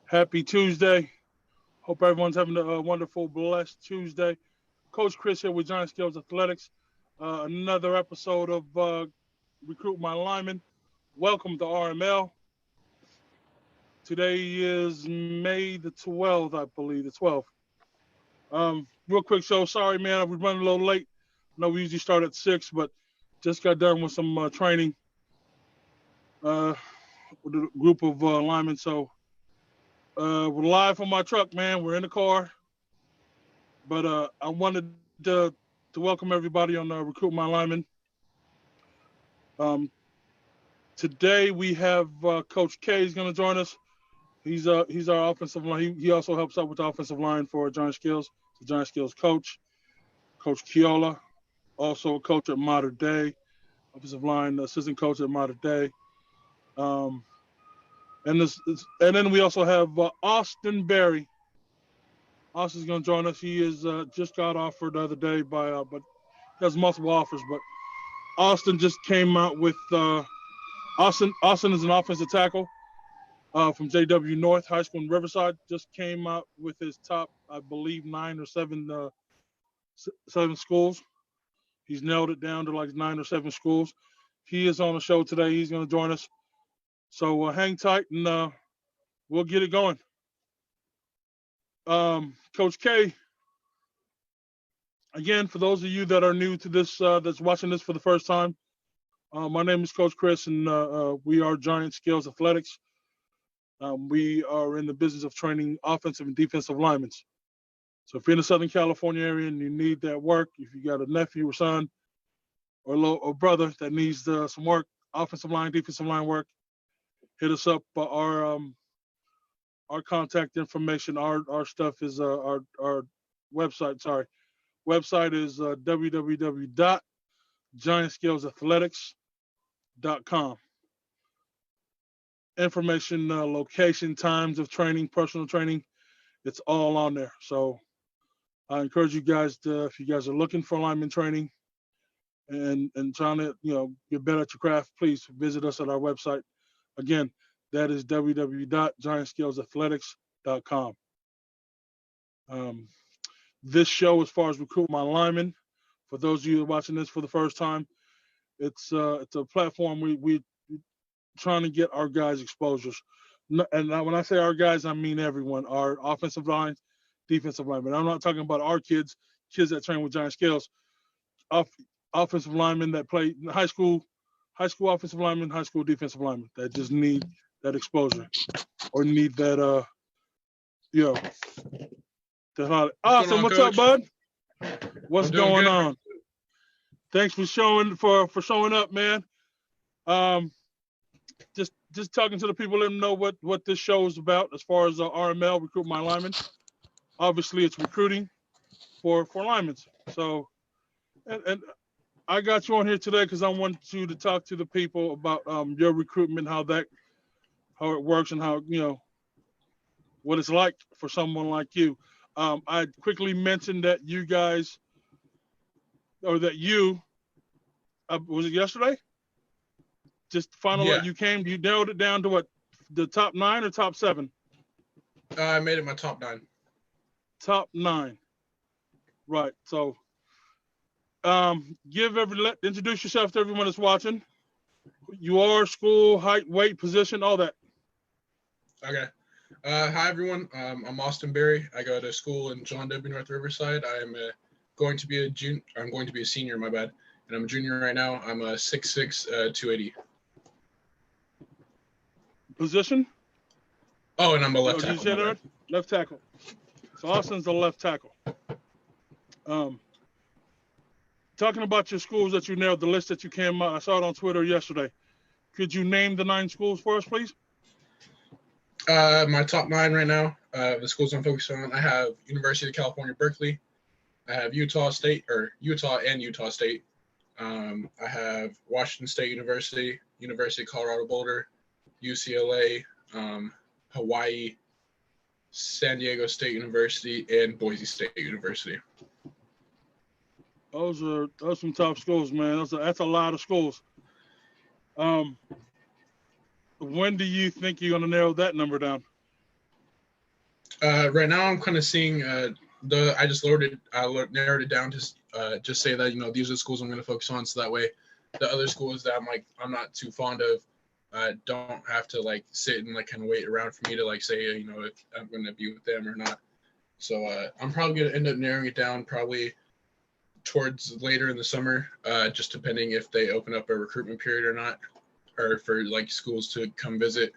Happy Tuesday. Hope everyone's having a wonderful, blessed Tuesday. Coach Chris here with Giant Skills Athletics. Another episode of Recruit My Lineman. Welcome to RML. Today is May the 12th, I believe, the 12th. Real quick show. Sorry, man, we're running a little late. I know we usually start at 6, but just got done with some training with a group of linemen. So we're live from my truck, man. We're in the car. But I wanted to welcome everybody on Recruit My Lineman. Today we have Coach K is going to join us. He's our offensive line. He also helps out with the offensive line for Giant Skills. The Giant Skills coach, Coach Keola, also a coach at Mater Dei, offensive line assistant coach at Mater Dei. And then we also have Austin Berry. Austin's going to join us. He is just got offered the other day but he has multiple offers. But Austin just came out with Austin is an offensive tackle from JW North High School in Riverside. Just came out with his top, I believe, 9 or 7 schools. He's nailed it down to like 9 or 7 schools. He is on the show today. He's going to join us. So hang tight and we'll get it going. Coach K, again, for those of you that are new to this, that's watching this for the first time, my name is Coach Chris, and we are Giant Skills Athletics. We are in the business of training offensive and defensive linemen. So if you're in the Southern California area and you need that work, if you got a nephew or son or brother that needs some work, offensive line, defensive line work, hit us up. Our contact information, our stuff is our website. Sorry, website is www.giantskillsathletics.com. Information, location, times of training, personal training, it's all on there. So I encourage you guys to, if you guys are looking for lineman training and trying to get better at your craft, please visit us at our website. Again, that is www.giantskillsathletics.com. This show, as far as Recruit My Lineman, for those of you watching this for the first time, it's a platform we trying to get our guys exposures. And when I say our guys, I mean everyone. Our offensive line, defensive linemen. I'm not talking about our kids that train with Giant Skills. Offensive linemen that play high school offensive linemen, high school defensive linemen that just need that exposure or need that Awesome. What's up, bud? What's going on? Thanks for showing up, man. Just talking to the people, let them know what this show is about as far as RML, Recruit My Lineman. Obviously, it's recruiting for linemen. So, and I got you on here today because I want you to talk to the people about your recruitment, how it works, and how what it's like for someone like you. I quickly mentioned that you guys, or that you, was it yesterday? Just final, you narrowed it down to what, the top 9 or top 7? I made it my top 9. Top 9, right? So, introduce yourself to everyone that's watching. You are, school, height, weight, position, all that. Okay. Hi everyone. I'm Austin Berry. I go to school in John W. North Riverside. I'm going to be a senior. My bad. And I'm a junior right now. I'm a 6'6", 280. Position? Oh, and I'm a left tackle. Did you say that? Left tackle. So Austin's the left tackle. Talking about your schools that you nailed, the list that you came out, I saw it on Twitter yesterday. Could you name the 9 schools for us, please? My top 9 right now, the schools I'm focused on, I have University of California, Berkeley. I have Utah State. I have Washington State University, University of Colorado Boulder, UCLA, Hawaii, San Diego State University, and Boise State University. Those are some top schools, man. That's a lot of schools. When do you think you're going to narrow that number down? Right now, I'm kind of seeing I just narrowed it down to just say that these are the schools I'm going to focus on, so that way the other schools that I'm not too fond of don't have to like sit and like kind of wait around for me to like say if I'm going to be with them or not. So I'm probably going to end up narrowing it down probably towards later in the summer, just depending if they open up a recruitment period or not, or for like schools to come visit.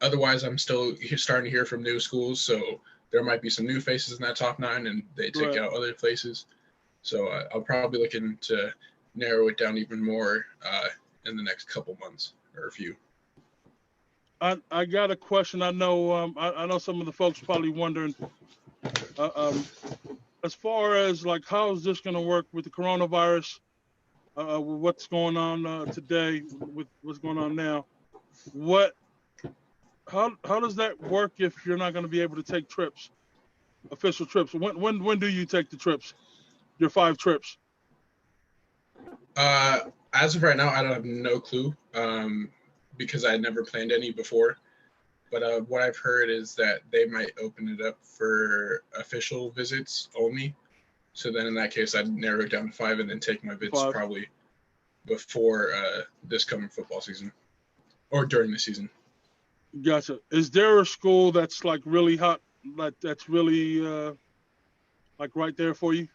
Otherwise, I'm still starting to hear from new schools, so there might be some new faces in that top 9, and they take Right. out other places. So I'll probably looking to narrow it down even more in the next couple months or a few. I got a question. I know I know some of the folks probably wondering uh, um, as far as like how is this going to work with the coronavirus? With what's going on today, with what's going on now? What how does that work if you're not going to be able to take trips, official trips? When do you take the trips? Your 5 trips? Uh, as of right now, I don't have no clue because I had never planned any before. But what I've heard is that they might open it up for official visits only. So then in that case, I'd narrow it down to 5 and then take my visits 5. probably before this coming football season or during the season. Gotcha. Is there a school that's like really hot, like that's really like right there for you?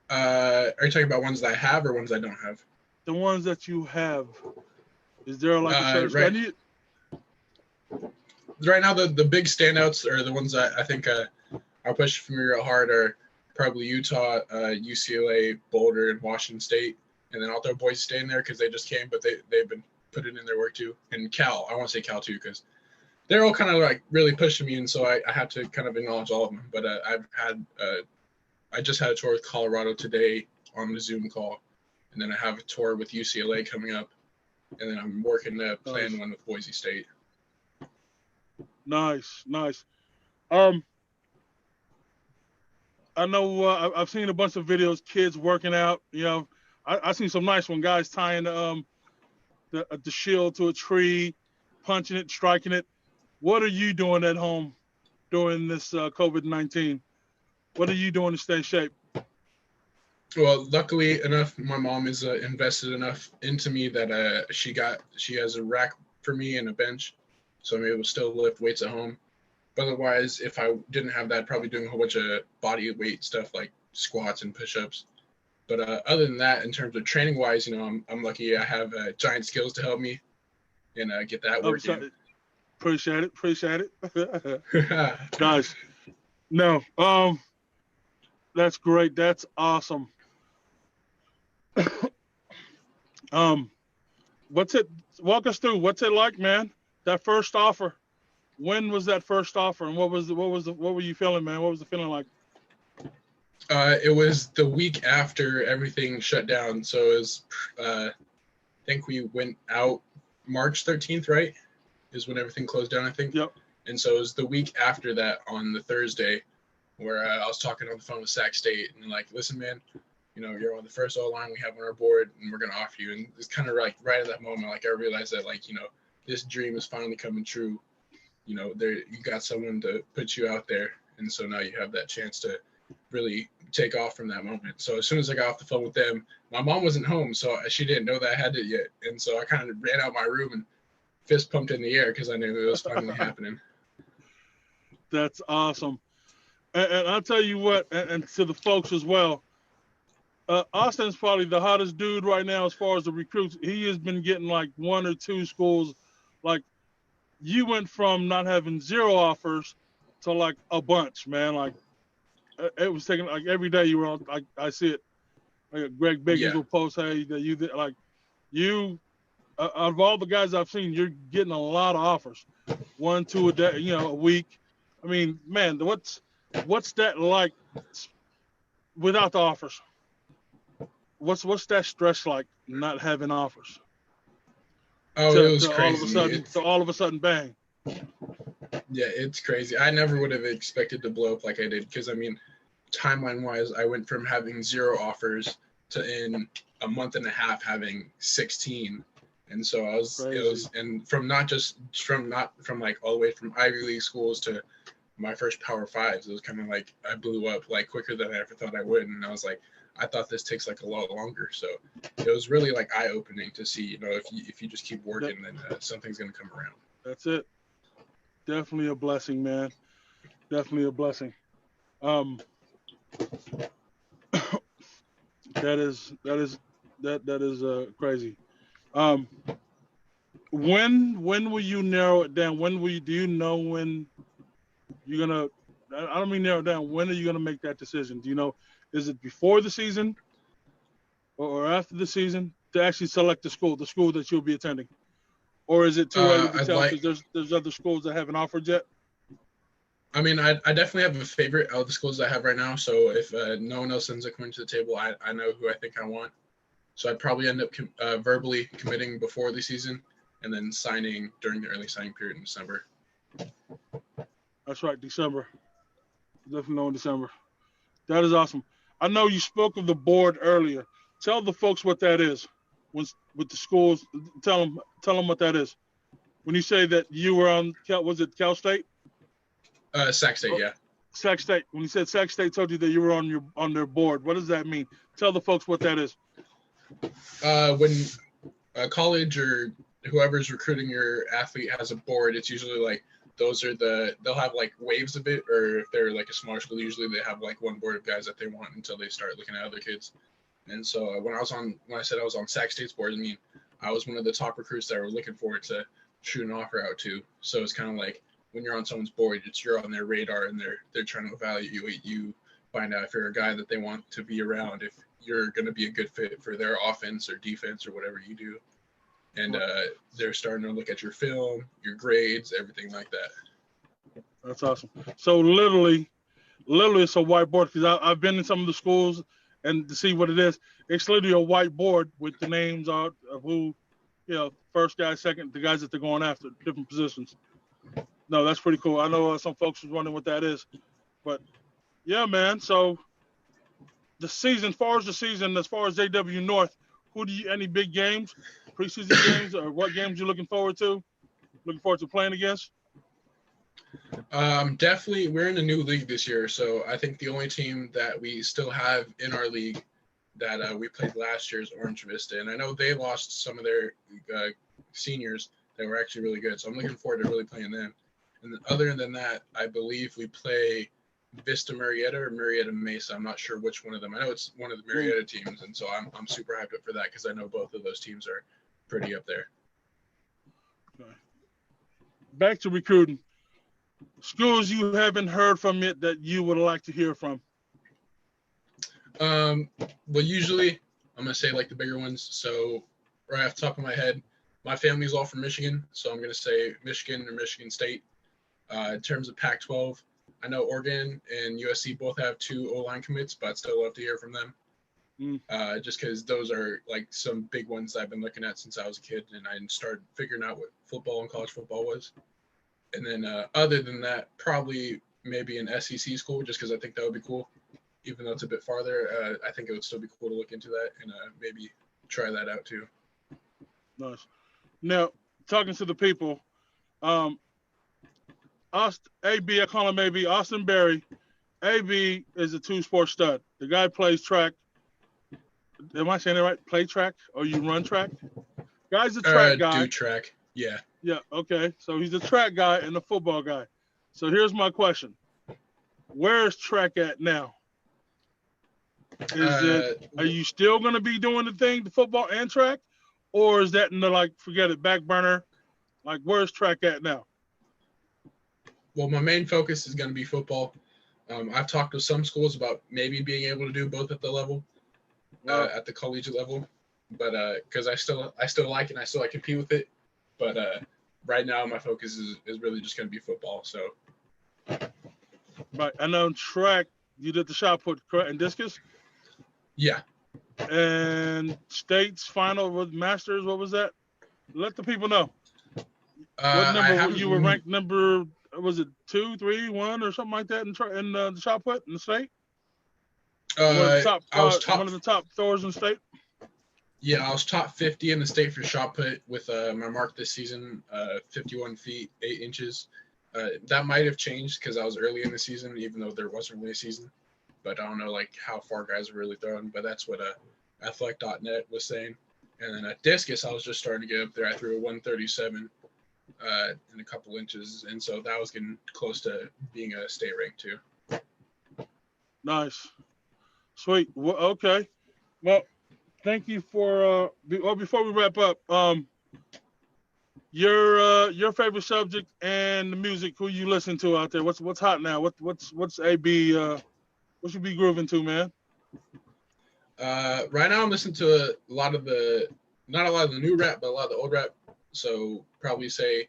Are you talking about ones that I have or ones I don't have? The ones that you have. Is there like a certain school? Right, right now, the big standouts are the ones that I think are pushing for me real hard are probably Utah, UCLA, Boulder, and Washington State. And then I'll throw Boise State in there because they just came, but they've been putting in their work too. And Cal, I want to say Cal too because they're all kind of like really pushing me, and so I have to kind of acknowledge all of them. But I just had a tour with Colorado today on the Zoom call, and then I have a tour with UCLA coming up, and then I'm working to plan one with Boise State. Nice. I know I've seen a bunch of videos, kids working out. I seen some nice one, guys tying the shield to a tree, punching it, striking it. What are you doing at home during this COVID-19? What are you doing to stay in shape? Well, luckily enough, my mom is invested enough into me that she has a rack for me and a bench, so I'm able to still lift weights at home. But otherwise, if I didn't have that, probably doing a whole bunch of body weight stuff like squats and push-ups. But other than that, in terms of training wise, I'm lucky I have giant skills to help me and get that working. Appreciate it. Nice. No, that's great. That's awesome. What's it? Walk us through. What's it like, man? That first offer. When was that first offer, and what were you feeling, man? What was the feeling like? It was the week after everything shut down, so it was. I think we went out March 13th, right? Is when everything closed down, I think. Yep. And so it was the week after that on the Thursday where I was talking on the phone with Sac State and like, listen, man, you're on the first O-line we have on our board and we're going to offer you. And it's kind of like right at that moment, like I realized that like, this dream is finally coming true. You got someone to put you out there. And so now you have that chance to really take off from that moment. So as soon as I got off the phone with them, my mom wasn't home, so she didn't know that I had it yet. And so I kind of ran out my room and fist pumped in the air because I knew it was finally happening. That's awesome. And I'll tell you what, and to the folks as well, Austin's probably the hottest dude right now as far as the recruits. He has been getting like 1 or 2 schools. Like you went from not having 0 offers to like a bunch, man. Like it was taking like every day you were on. I see it. Like Greg Biggins will post, hey, that you did like you. Out of all the guys I've seen, you're getting a lot of offers. 1, 2 a day, a week. I mean, man, what's that like without the offers? What's that stress like not having offers? Oh, it was crazy. All of a sudden, bang. Yeah, it's crazy. I never would have expected to blow up like I did because, I mean, timeline-wise, I went from having 0 offers to in a month and a half having 16. And so it Crazy. was, and from not like all the way from Ivy League schools to my first Power Fives, it was kind of like I blew up like quicker than I ever thought I would. And I was like, I thought this takes like a lot longer. So it was really like eye opening to see, if you just keep working, then something's gonna come around. That's it. Definitely a blessing, man. Definitely a blessing. Um, that is crazy. Um, when will you narrow it down? Do you know when you're gonna? I don't mean narrow it down. When are you gonna make that decision? Do you know? Is it before the season or after the season to actually select the school that you'll be attending, or is it too early to I'd tell like. because there's other schools that haven't offered yet? I mean, I definitely have a favorite out of the schools I have right now. So if no one else ends up coming to the table, I know who I think I want. So I'd probably end up verbally committing before the season and then signing during the early signing period in December. That's right, December. Definitely know in December. That is awesome. I know you spoke of the board earlier. Tell the folks what that is. With the schools, tell them what that is. When you say that you were on, was it Cal State? Sac State, Oh, yeah. Sac State. When you said Sac State told you that you were on their board, what does that mean? Tell the folks what that is. When a college or whoever's recruiting your athlete has a board, it's usually like they'll have like waves of it, or if they're like a smaller school, usually they have like one board of guys that they want until they start looking at other kids. And so when I said I was on Sac State's board, I mean I was one of the top recruits that were looking forward to shoot an offer out to. So it's kind of like when you're on someone's board, you're on their radar and they're trying to evaluate you, find out if you're a guy that they want to be around, if you're going to be a good fit for their offense or defense or whatever you do. And they're starting to look at your film, your grades, everything like that. That's awesome. So literally it's a whiteboard because I've been in some of the schools and to see what it is. It's literally a whiteboard with the names of who, first guy, second, the guys that they're going after, different positions. No, that's pretty cool. I know some folks was wondering what that is, but yeah, man. So the season, as far as JW North, any big games, preseason games, or what games you looking forward to? Looking forward to playing against? Definitely, we're in a new league this year, so I think the only team that we still have in our league that we played last year is Orange Vista, and I know they lost some of their seniors that were actually really good, so I'm looking forward to really playing them. And other than that, I believe we play Vista Marietta or Marietta Mesa. I'm not sure which one of them. I know it's one of the Marietta teams, and so I'm super hyped up for that because I know both of those teams are pretty up there. Okay. Back to recruiting. Schools you haven't heard from yet that you would like to hear from? Well, usually I'm gonna say like the bigger ones. So right off the top of my head, my family's all from Michigan, so I'm gonna say Michigan or Michigan State. In terms of Pac-12, I know Oregon and USC both have 2 O-line commits, but I'd still love to hear from them. Just because those are like some big ones that I've been looking at since I was a kid, and I started figuring out what football and college football was. And then other than that, probably maybe an SEC school, just because I think that would be cool. Even though it's a bit farther, I think it would still be cool to look into that and maybe try that out too. Nice. Now, talking to the people, AB, I call him AB, Austin Berry. AB is a 2-sport stud. The guy plays track. Am I saying it right? Play track or you run track? Guy's a track guy. Do track, yeah. Yeah, okay. So he's a track guy and a football guy. So here's my question. Where is track at now? Are you still going to be doing the football and track? Or is that forget it, back burner? Like, where's track at now? Well, my main focus is going to be football. I've talked to some schools about maybe being able to do both at the level, at the collegiate level, but because I still like it and I still like to compete with it. But right now, my focus is really just going to be football. So, right. I know track, you did the shot put, correct, and discus? Yeah. And states final with masters, what was that? Let the people know. What number you were ranked? Number, was it 2, 3, 1, or something like that in the shot put in the state? I was top. One of the top throwers in the state. Yeah, I was top 50 in the state for shot put with my mark this season, 51 feet 8 inches. That might have changed because I was early in the season, even though there wasn't really a season. But I don't know like how far guys are really throwing. But that's what athletic.net was saying. And then at discus, I was just starting to get up there. I threw a 137 in a couple inches, and so that was getting close to being a state rank too. Nice, sweet. Well, okay. Well, thank you for. Before we wrap up, your favorite subject and the music. Who you listen to out there? What's hot now? What's AB? What you be grooving to, man? Right now, I'm listening to a lot of the, not a lot of the new rap, but a lot of the old rap. So probably say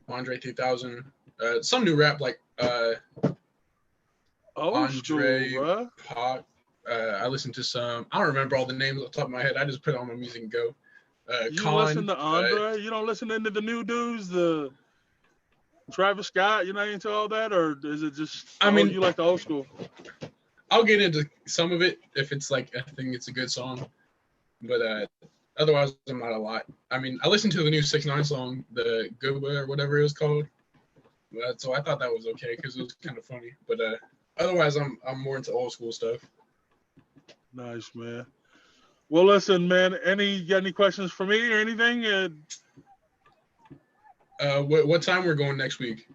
Andre 3000. Some new rap like Andre school, Pac. I listen to some. I don't remember all the names off the top of my head. I just put on my music and go. You listen to Andre? You don't listen into the new dudes, the Travis Scott? You're not into all that, or is it just? I mean, you like the old school? I'll get into some of it if it's like I think it's a good song, but otherwise I'm not a lot. I mean, I listened to the new 6ix9ine song, the Gooba or whatever it was called. So I thought that was okay because it was kind of funny. But otherwise, I'm more into old school stuff. Nice, man. Well, listen, man. Got any questions for me or anything? What time we're going next week?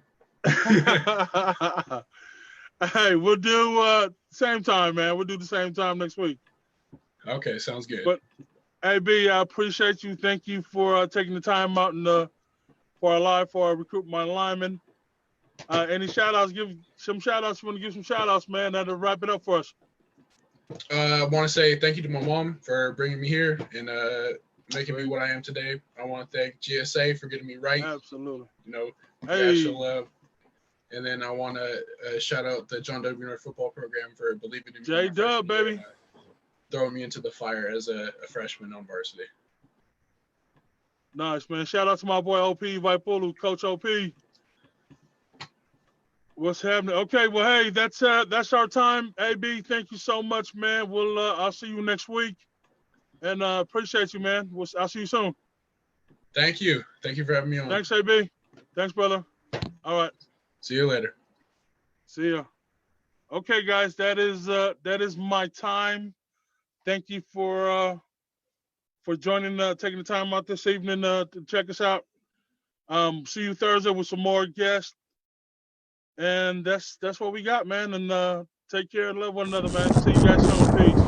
Hey, we'll do same time, man. We'll do the same time next week. Okay, sounds good. But AB, I appreciate you. Thank you for taking the time out and for our live for our Recruit My Lineman. Any shout outs? Give some shout outs. You want to give some shout outs, man? That'll wrap it up for us. I want to say thank you to my mom for bringing me here and making me what I am today. I want to thank GSA for getting me right. Absolutely. You know, hey. show love. And then I want to shout out the John W. North football program for believing in me. J-Dub, baby. Throwing me into the fire as a freshman on varsity. Nice, man. Shout out to my boy OP Vaipulu, Coach OP. What's happening? Okay, well, hey, that's our time. AB, thank you so much, man. I'll see you next week, and appreciate you, man. I'll see you soon. Thank you. Thank you for having me on. Thanks, AB. Thanks, brother. All right. See you later. See ya. Okay, guys, that is my time. Thank you for joining, taking the time out this evening to check us out. See you Thursday with some more guests. And that's what we got, man. And take care and love one another, man. See you guys soon. Peace.